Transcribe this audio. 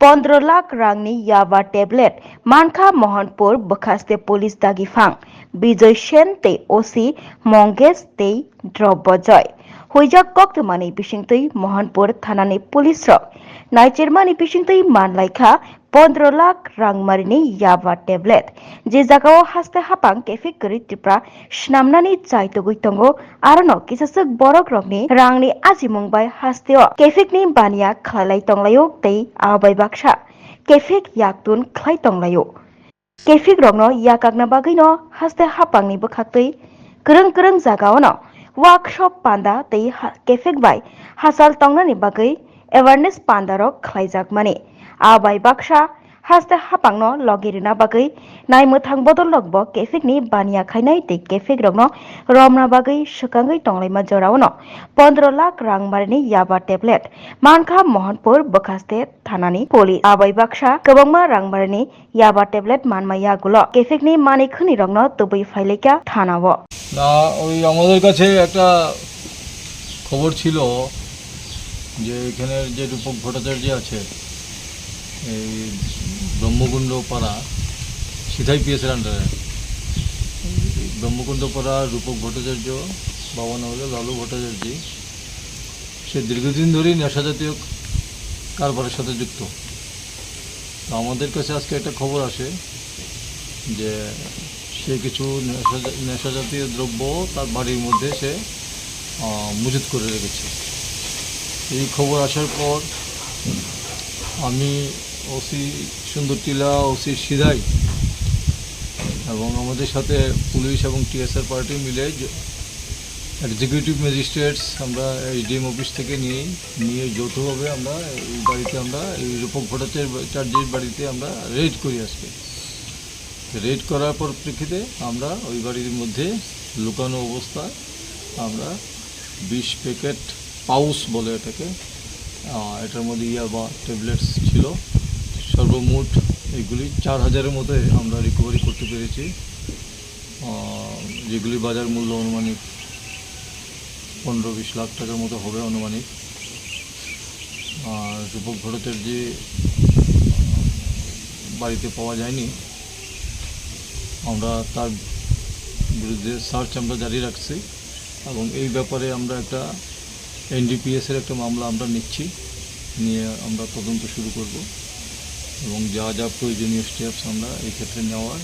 15 लाख रांनि याबा tablet मानखा Mohanpur बखास्ते police दागिफां Vijay Sen ते ओसी मंगेश ते द्रव्यजय हुइजाक कक्तमानि बिसिंतै मोहनपुर थानानि पुलिस रक नाइचेरमानि बिसिंतै मानलाइखा 15 लाख रांमारिनि याबा टेब्लेट जे जागाव हास्ते हापां केफिक गरि टिप्रा स्नामनानि जायतगुइ तंगो आरोनो किसासक बरक रकनि रांनि आजिमुंबाय हास्तेओ केफिकनि बानिया खालाय तंलायो तै आबाय बाक्सा केफिक याकतुन खालाय तंलायो केफिक रकनो याकाकना बागैनो हास्ते हापांनि बखातै गोरों गोरों जागावनो वर्कशॉप पांदा तै केफिक बाय हासाल तंनानि बागै एवारनेस पांदारक खालायजाक माने आबाय बाक्सा हास्ते हापांनो लगिरिना बागै नायमोथां बदल लगबो केफिकनि बानिया खायनाय तै केफिक रकनो रमना बागै सुकांगै तंलायमा जरावनो 15 लाख रां मारिनि याबा टेब्लेट मानखा मोहनपुर बखास्ते थानानि पुलिस आबाय बाक्सा गोबांमा रां मारिनि याबा टेब्लेट मानमाया गुलो केफिकनि मानिखनि रकनो तुबै फाइलेका थानावो না ওই আমাদের কাছে একটা খবর ছিল যে এখানের যে রূপক ভট্টাচার্য আছে এই ব্রহ্মকুণ্ড পাড়া সিধাই পিএসের আন্ডারে ব্রহ্মকুণ্ড পাড়া রূপক ভট্টাচার্য বাবা নাম হলো লালু ভট্টাচার্য সে দীর্ঘদিন ধরেই নেশা জাতীয় কারবারের সাথে যুক্ত। তো আমাদের কাছে আজকে একটা খবর আসে যে সে কিছু নেশা জাতীয় দ্রব্য তার বাড়ির মধ্যে সে মজুত করে রেখেছে। এই খবর আসার পর আমি ওসি সুন্দরটিলা ওসি সিধাই এবং আমাদের সাথে পুলিশ এবং টিএসআর পার্টি মিলে এক্সিকিউটিভ ম্যাজিস্ট্রেটস আমরা এসডিএম অফিস থেকে নিয়ে যৌথভাবে আমরা এই বাড়িতে আমরা এই রূপক ভট্টাচার্যের বাড়িতে আমরা রেড করি। আজকে রেড করার পরিপ্রেক্ষিতে আমরা ওই বাড়ির মধ্যে লুকানো অবস্থায় আমরা 20 প্যাকেট পাউচ বলে এটাকে এটার মধ্যে ইয়াবা ট্যাবলেটস ছিল। সর্বমোট এগুলি 4000-এর মতো আমরা রিকভারি করতে পেরেছি, যেগুলি বাজার মূল্য অনুমানিক 15-20 লাখ টাকার মতো হবে অনুমানিক। আর রূপক ভট্টাচার্য বাড়িতে পাওয়া যায়নি, আমরা তার বিরুদ্ধে সার্চ আমরা জারি রাখছি এবং এই ব্যাপারে আমরা একটা এনডিপিএসের একটা মামলা আমরা নিয়ে আমরা তদন্ত শুরু করব এবং যা যা প্রয়োজনীয় স্টেপস আমরা এই ক্ষেত্রে নেওয়ার